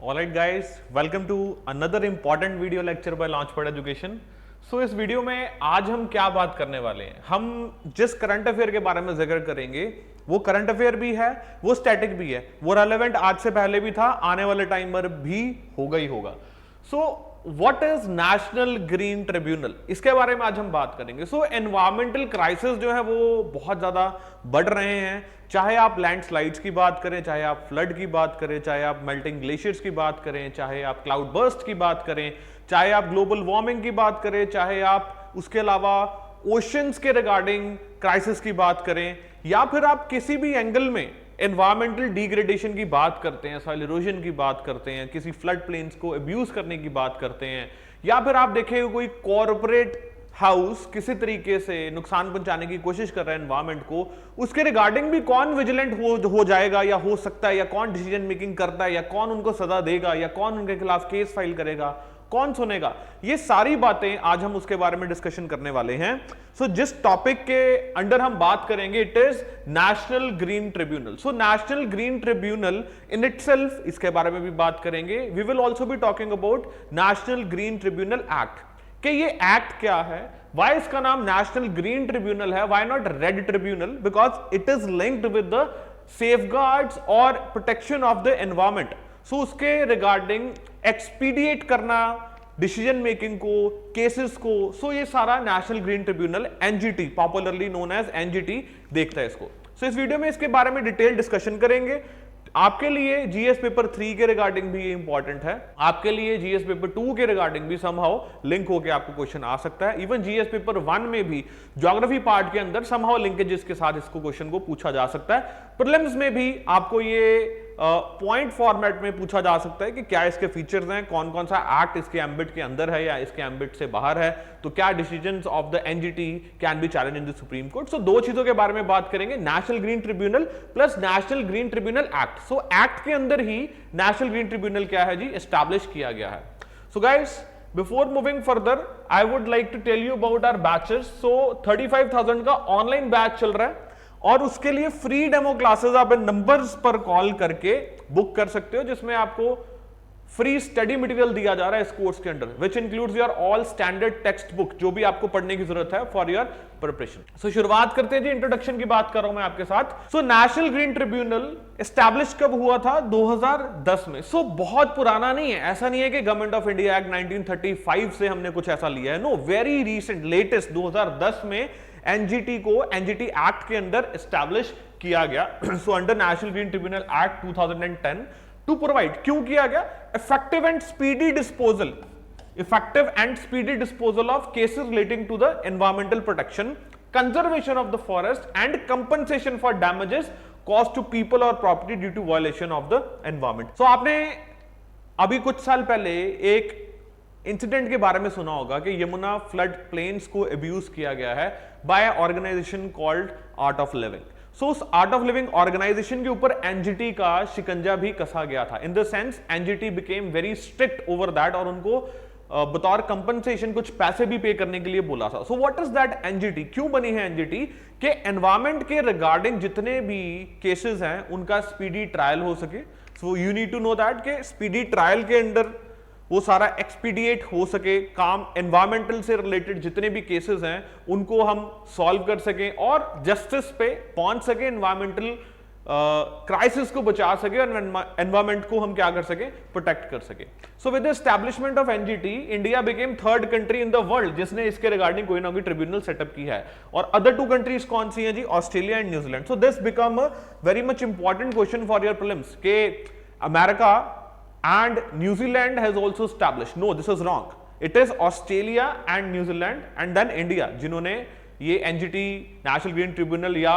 Alright guys, welcome to another important video lecture by Launchpad Education. So इस video में आज हम क्या बात करने वाले हैं, हम जिस करंट अफेयर के बारे में जिक्र करेंगे वो करंट अफेयर भी है, वो स्टैटिक भी है, वो रेलेवेंट आज से पहले भी था, आने वाले टाइम पर भी होगा ही होगा. So what is national green tribunal, इसके बारे में आज हम बात करेंगे. सो एनवायरमेंटल क्राइसिस जो है वो बहुत ज्यादा बढ़ रहे हैं, चाहे आप लैंडस्लाइड्स की बात करें, चाहे आप फ्लड की बात करें, चाहे आप मेल्टिंग ग्लेशियर्स की बात करें, चाहे आप क्लाउड बर्स्ट की बात करें, चाहे आप ग्लोबल वार्मिंग की बात करें, चाहे आप उसके अलावा ओशंस के रिगार्डिंग क्राइसिस की बात करें, या फिर आप किसी भी एंगल में एनवायरमेंटल डिग्रेडेशन की बात करते हैं, सॉइल इरोजन की बात करते हैं, किसी फ्लड प्लेन्स को अब्यूज करने की बात करते हैं, या फिर आप देखें कोई कॉर्पोरेट हाउस किसी तरीके से नुकसान पहुंचाने की कोशिश कर रहा है एनवायरमेंट को, उसके रिगार्डिंग भी कौन विजिलेंट हो जाएगा या हो सकता है, या कौन डिसीजन मेकिंग करता है, या कौन उनको सजा देगा, या कौन उनके खिलाफ केस फाइल करेगा, कौन सुनेगा, ये सारी बातें आज हम उसके बारे में डिस्कशन करने वाले हैं. सो जिस टॉपिक के अंडर हम बात करेंगे it is national green tribunal. So national green tribunal in itself, इसके बारे में भी बात करेंगे. We will also be talking about national green tribunal act, कि ये एक्ट क्या है, वाई इसका नाम नेशनल ग्रीन ट्रिब्यूनल है, why not red tribunal, because it is linked with the safeguards और protection of the environment. So उसके regarding एक्सपीडिएट करना डिसीजन मेकिंग को, केसेस को, सो ये सारा national green tribunal NGT, popularly known as NGT, देखता है इसको. सो इस वीडियो में इसके बारे में डिटेल डिस्कशन करेंगे. आपके लिए जीएस पेपर 3 के रिगार्डिंग भी ये इंपॉर्टेंट है, आपके लिए जीएस पेपर 2 के रिगार्डिंग भी समहाउ लिंक होकर आपको क्वेश्चन आ सकता है. इवन जीएस पेपर 1 में भी ज्योग्राफी पार्ट के अंदर समहाउ लिंकेजेस के साथ इसको क्वेश्चन को पूछा जा सकता है. प्रीलिम्स में भी आपको ये पॉइंट फॉर्मेट में पूछा जा सकता है कि क्या इसके फीचर्स हैं, कौन कौन सा एक्ट इसके एम्बिट के अंदर है या इसके एम्बिट से बाहर है, तो क्या decisions of the NGT can be challenge in the supreme court. So दो चीजों के बारे में बात करेंगे, National green Tribunal plus National green tribunal Act. So act के अंदर ही नेशनल ग्रीन ट्रिब्यूनल क्या है जी, एस्टैब्लिश किया गया है. So guys, before moving further I would like to tell you about our batches. So 35,000 का ऑनलाइन बैच चल रहा है और उसके लिए फ्री डेमो क्लासेस आप इन नंबर्स पर कॉल करके बुक कर सकते हो, जिसमें आपको फ्री स्टडी मटेरियल दिया जा रहा है इस कोर्स के under, which includes your all standard text book, जो भी आपको पढ़ने की जरूरत है फॉर योर प्रिपरेशन. सो शुरुआत करते हैं जी, इंट्रोडक्शन की बात कर रहा हूं मैं आपके साथ. So national green tribunal establish कब हुआ था, 2010 में. सो बहुत पुराना नहीं है, ऐसा नहीं है कि गवर्नमेंट ऑफ इंडिया एक्ट 1935 से हमने कुछ ऐसा लिया है. नो, वेरी रीसेंट, लेटेस्ट 2010 में एनजीटी को एनजीटी एक्ट के अंदर एस्टैब्लिश किया गया. So under National green tribunal Act 2010 to provide, क्यों किया गया, effective and speedy disposal, effective and speedy disposal of cases relating to the environmental protection, conservation of the forest and compensation for damages caused to people और property due to violation of the environment. So आपने अभी कुछ साल पहले एक incident के बारे में सुना होगा कि यमुना फ्लड प्लेन्स को अब्यूज किया गया है by organisation called Art of Living. So उस आर्ट ऑफ लिविंग ऑर्गेनाइजेशन के ऊपर एनजीटी का शिकंजा भी कसा गया था. In the sense NGT became very strict over that और उनको बतौर कंपनसेशन कुछ पैसे भी पे करने के लिए बोला था. So what is that NGT, क्यों बनी है एनजीटी, कि एनवायरमेंट के रिगार्डिंग जितने भी केसेस हैं उनका स्पीडी ट्रायल हो सके. So you need to know that कि स्पीडी ट्रायल के अंदर वो सारा एक्सपीडिएट हो सके, काम एनवायरमेंटल से रिलेटेड जितने भी केसेस हैं उनको हम सॉल्व कर सकें और जस्टिस पे पहुंच सके, एनवायरमेंटल क्राइसिस को बचा सके और एनवायरमेंट को हम क्या कर सके, प्रोटेक्ट कर सके. So with the establishment of NGT, India became third country in the world जिसने इसके रिगार्डिंग कोई ना कोई ट्रिब्यूनल सेटअप की है. और अदर टू कंट्रीज कौन सी हैं जी, Australia and New Zealand. So this become a very much important question for your prelims के America and New Zealand has also established. No, this is wrong. It is Australia and New Zealand and then India जिन्होंने ये NGT, national green tribunal या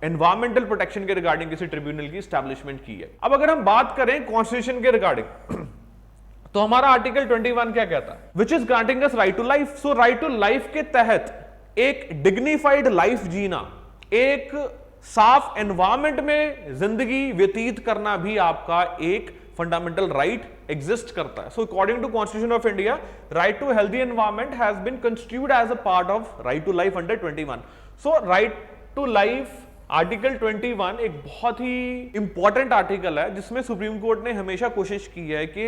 environmental protection के regarding किसी tribunal की establishment की है. अब अगर हम बात करें कॉन्स्टिट्यूशन के रिगार्डिंग तो हमारा आर्टिकल 21 क्या कहता है, which is granting us right to life. So right to life के तहत एक डिग्निफाइड लाइफ जीना, एक साफ एनवायरमेंट में जिंदगी व्यतीत करना भी आपका एक फंडामेंटल राइट एग्जिस्ट करता है. So according to constitution of India, right to healthy environment has been constituted as a part of right to life under 21. So right to life article 21 एक बहुत ही इंपॉर्टेंट आर्टिकल है जिसमें supreme court ने हमेशा कोशिश की है कि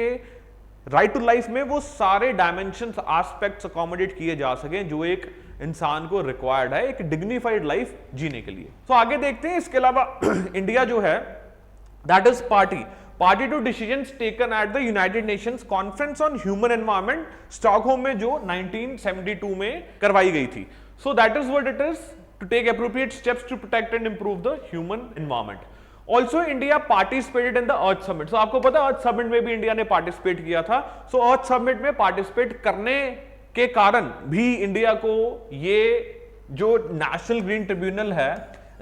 राइट टू लाइफ में वो सारे डायमेंशंस एस्पेक्ट्स अकोमोडेट किए जा सकें जो एक इंसान को रिक्वायर्ड है एक डिग्निफाइड लाइफ जीने के लिए। तो आगे देखते हैं। इसके अलावा इंडिया जो है that is party to decisions taken at the United Nations Conference on Human Environment Stockholm में जो 1972 में करवाई गई थी। So that is what it is to take appropriate steps to protect and improve the human environment. Also India participated in the Earth Summit. So आपको पता है अर्थ summit में भी इंडिया ने पार्टिसिपेट किया था। सो अर्थ समिट में पार्टिसिपेट करने के कारण भी इंडिया को ये जो नेशनल ग्रीन ट्रिब्यूनल है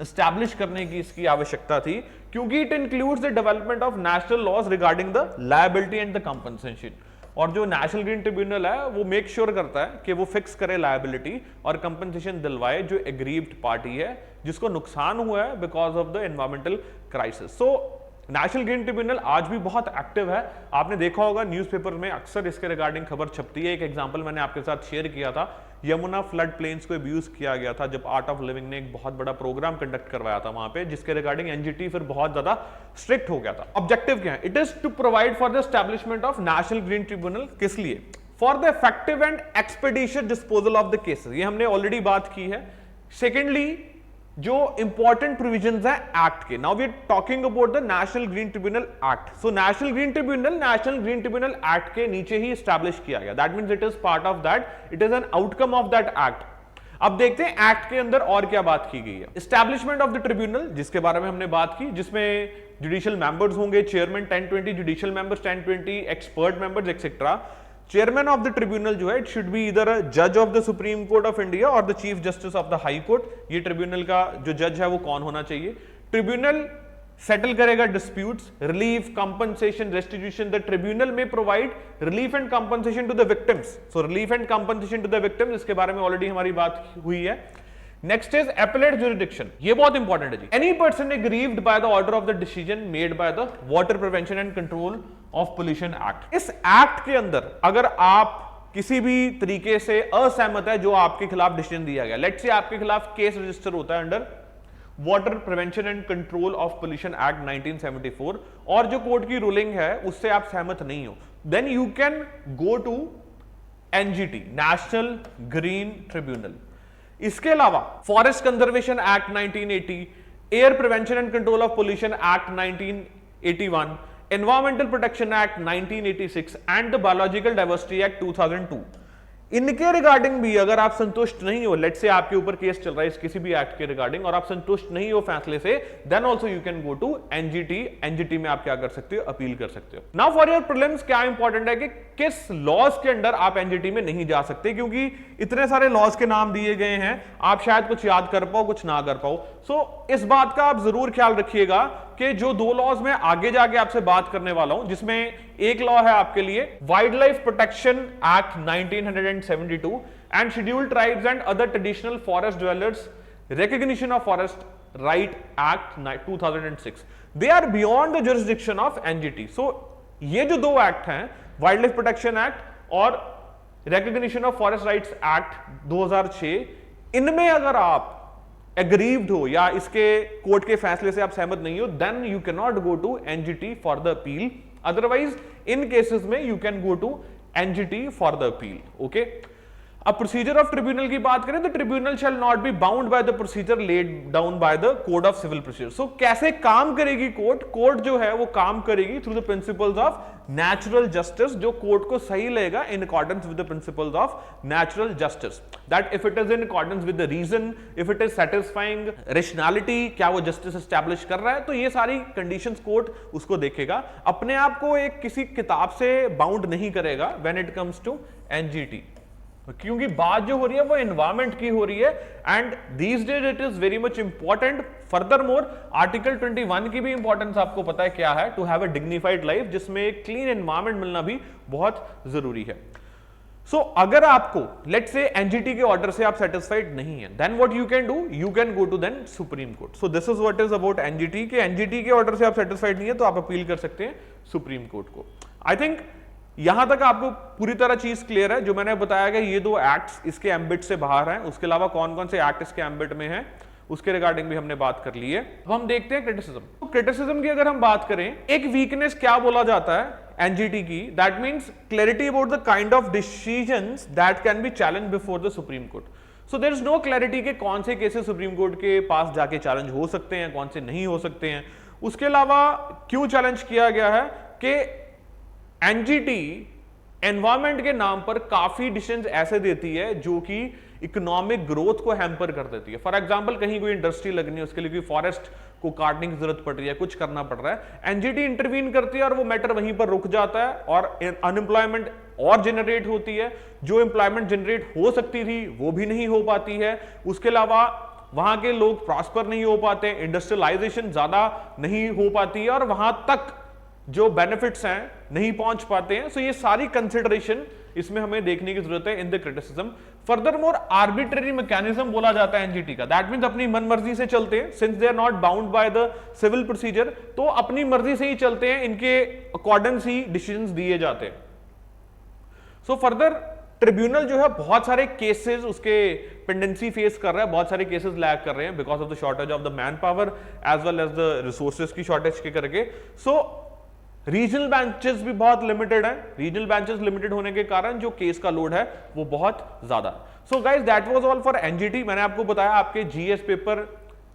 एस्टैब्लिश करने की इसकी आवश्यकता थी, क्योंकि it includes the development of national laws regarding the liability and the compensation. और जो नेशनल ग्रीन ट्रिब्यूनल है वो मेक श्योर करता है कि वो फिक्स करे लायबिलिटी और कंपनसेशन दिलवाए जो एग्रीव्ड पार्टी है जिसको नुकसान हुआ है because of the environmental crisis. So national green tribunal आज भी बहुत एक्टिव है। आपने देखा होगा न्यूज़पेपर में अक्सर इसके रिगार्डिंग खबर छपती है। एक एग्जांपल मैंने आपके साथ शेयर किया था, यमुना फ्लड प्लेन्स को अब्यूज किया गया था जब आर्ट ऑफ लिविंग ने एक बहुत बड़ा प्रोग्राम कंडक्ट करवाया था वहां पे, जिसके रिगार्डिंग एनजीटी फिर बहुत ज्यादा स्ट्रिक्ट हो गया था। ऑब्जेक्टिव क्या है? It is to provide for the establishment of National green Tribunal. किस लिए? For the effective and expeditious disposal of the cases. ये हमने ऑलरेडी बात की है। सेकेंडली जो इंपॉर्टेंट प्रोविजंस है एक्ट के, now we are talking about the National green tribunal Act. So national green tribunal Act के नीचे ही एस्टैब्लिश किया गया। That means it is part of that, it is an outcome of that act. अब देखते हैं act के अंदर और क्या बात की गई है। एस्टैब्लिशमेंट ऑफ द ट्रिब्यूनल, जिसके बारे में हमने बात की, जिसमें जुडिशियल मेंबर्स होंगे, chairman 1020, judicial members 1020, expert members etcetera. Chairman of the tribunal जो है it should be either a जज of the supreme Court of India और the Chief Justice of the High Court. ये ट्रिब्यूनल का जो जज है वो कौन होना चाहिए? ट्रिब्यूनल सेटल करेगा disputes, relief, compensation, restitution. The tribunal में provide relief and compensation to the victims. So relief and compensation to the victims, इसके बारे में ऑलरेडी हमारी बात हुई है। Next is appellate jurisdiction. ये बहुत इंपॉर्टेंट है जी। Any person aggrieved by the order of the decision made by the Water Prevention and control of pollution Act. इस एक्ट के अंदर अगर आप किसी भी तरीके से असहमत है जो आपके खिलाफ डिसीजन दिया गया, लेट्स से आपके खिलाफ केस रजिस्टर होता है under water Prevention and control of pollution act 1974 और जो कोर्ट की रूलिंग है उससे आप सहमत नहीं हो, then you can go to NGT, national green tribunal. इसके अलावा forest conservation act 1980, air prevention and control of pollution act 1981, environmental protection act 1986 and the biological diversity act 2002। इनके रिगार्डिंग भी अगर आप संतुष्ट नहीं हो, लेट्स से आपके ऊपर केस चल रहा है इस किसी भी एक्ट के रिगार्डिंग और आप संतुष्ट नहीं हो फैसले से, then also you can go to NGT. NGT में आप क्या कर सकते हो? अपील कर सकते हो। नाउ फॉर योर प्रीलिम्स क्या इंपॉर्टेंट है कि किस लॉज के अंडर आप एनजीटी में नहीं जा सकते, क्योंकि इतने सारे लॉज के नाम दिए गए हैं, आप शायद कुछ याद कर पाओ कुछ ना कर पाओ। सो इस बात का आप जरूर ख्याल रखिएगा कि जो दो लॉज में आगे जाके आपसे बात करने वाला हूं, जिसमें एक लॉ है आपके लिए wildlife protection act 1972 and scheduled tribes and other traditional forest dwellers recognition of forest right act 2006। They are beyond the jurisdiction of NGT. So ये जो दो एक्ट हैं, वाइल्ड लाइफ प्रोटेक्शन एक्ट और recognition of forest rights act 2006, इनमें अगर आप aggrieved हो या इसके कोर्ट के फैसले से आप सहमत नहीं हो, then you can not go to NGT for the appeal. Otherwise in cases में you can go to NGT for the appeal. Okay, अब प्रोसीजर ऑफ ट्रिब्यूनल की बात करें तो tribunal shall not be bound by the procedure laid down by the Code of Civil Procedure. So कैसे काम करेगी court? Court जो है वो काम करेगी through the principles of natural justice, जो कोर्ट को सही लगेगा in accordance with the principles of natural justice, that if it is in accordance with the reason, if it is satisfying rationality, क्या वो जस्टिस एस्टैब्लिश कर रहा है, तो ये सारी कंडीशंस कोर्ट उसको देखेगा। अपने आप को एक किसी किताब से बाउंड नहीं करेगा when it comes to NGT, क्योंकि बात जो हो रही है वो एनवायरमेंट की हो रही है and these days it is very much important. Furthermore article 21 की भी इंपॉर्टेंस आपको पता है क्या है, to have a dignified life, जिसमें एक क्लीन एनवायरमेंट मिलना भी बहुत जरूरी है। सो अगर आपको लेट्स से एनजीटी के ऑर्डर से आप सेटिस्फाइड नहीं है, then what you can do, you can go to then supreme court. So this is what is about NGT के एनजीटी के ऑर्डर से आप सेटिस्फाइड नहीं है तो आप अपील कर सकते हैं सुप्रीम कोर्ट को। आई थिंक यहां तक आपको पूरी तरह चीज क्लियर है। जो मैंने बताया कि ये दो एक्ट्स इसके एम्बिट से बाहर हैं, उसके अलावा कौन कौन से एक्ट इसके एम्बिट में हैं उसके रिगार्डिंग भी हमने बात कर ली है। अब हम देखते हैं क्रिटिसिज्म। तो क्रिटिसिज्म की अगर हम बात करें, एक वीकनेस क्या बोला जाता है एनजीटी की, that means clarity about the kind of decisions that can be challenge before the supreme court. So there is no clarity के कौन से केसेस सुप्रीम कोर्ट के पास जाके चैलेंज हो सकते हैं, कौन से नहीं हो सकते हैं। उसके अलावा क्यों चैलेंज किया गया है कि एनजीटी एनवायरमेंट के नाम पर काफी डिसीजंस ऐसे देती है जो कि इकोनॉमिक ग्रोथ को हैम्पर कर देती है। फॉर एग्जांपल, कहीं कोई इंडस्ट्री लगनी है, उसके लिए कोई फॉरेस्ट को काटने की जरूरत पड़ रही है, कुछ करना पड़ रहा है, एनजीटी इंटरवीन करती है और वो मैटर वहीं पर रुक जाता है और अनएम्प्लॉयमेंट और जनरेट होती है। जो एम्प्लॉयमेंट जनरेट हो सकती थी वो भी नहीं हो पाती है। उसके अलावा वहां के लोग प्रॉस्पर नहीं हो पाते, इंडस्ट्रियलाइजेशन ज्यादा नहीं हो पाती है और वहां तक जो बेनिफिट्स हैं नहीं पहुंच पाते हैं। सो ये सारी कंसिडरेशन इसमें हमें देखने की जरूरत है in the criticism. Further more arbitrary mechanism बोला जाता है एनजीटी का, दैट मींस अपनी मनमर्जी से चलते हैं, since they are not bound by the civil procedure, तो अपनी मर्जी से ही चलते हैं, इनके अकॉर्डेंस ही डिसीजंस दिए जाते हैं। सो फर्दर ट्रिब्यूनल जो है बहुत सारे केसेस उसके पेंडेंसी फेस कर रहा है, बहुत सारे केसेस लैग कर रहे हैं because of the shortage of the man power as well as the resources की शॉर्टेज के करके। सो रीजनल बेंचेस भी बहुत लिमिटेड है, रीजनल बेंचेस लिमिटेड होने के कारण जो केस का लोड है वो बहुत ज्यादा। So guys that was all for NGT. मैंने आपको बताया आपके जीएस पेपर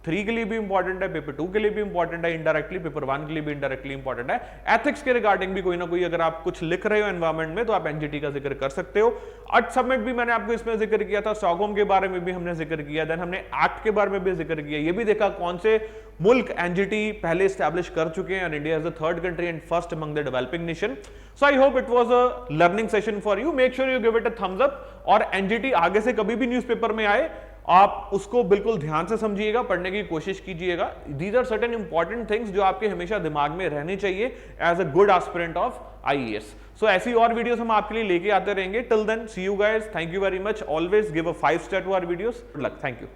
3 के लिए भी इंपॉर्टेंट है, पेपर 2 के लिए भी इंपॉर्टेंट है इनडायरेक्टली, पेपर 1 के लिए भी इनडायरेक्टली इंपॉर्टेंट है। एथिक्स के रिगार्डिंग भी कोई ना कोई अगर आप कुछ लिख रहे हो एनवायरमेंट में तो आप एनजीटी का जिक्र कर सकते हो। अर्थ समिट भी मैंने आपको इसमें जिक्र किया था, स्टॉकहोम के बारे में भी हमने जिक्र किया, देन हमने एक्ट के बारे में भी जिक्र किया, ये भी देखा कौन से मुल्क एनजीटी पहले स्टैब्लिश कर चुके हैं, and India is the third country and first among the developing nation. So I hope it was a learning session for you. Make sure you give it a thumbs up, और NGT आगे से कभी भी newspaper में आए आप उसको बिल्कुल ध्यान से समझिएगा, पढ़ने की कोशिश कीजिएगा। These are certain important things जो आपके हमेशा दिमाग में रहने चाहिए as a good aspirant of IAS. So ऐसी और वीडियोस हम आपके लिए लेके आते रहेंगे। Till then see you guys, thank you very much, always give a 5 star to our videos. Good luck, thank you.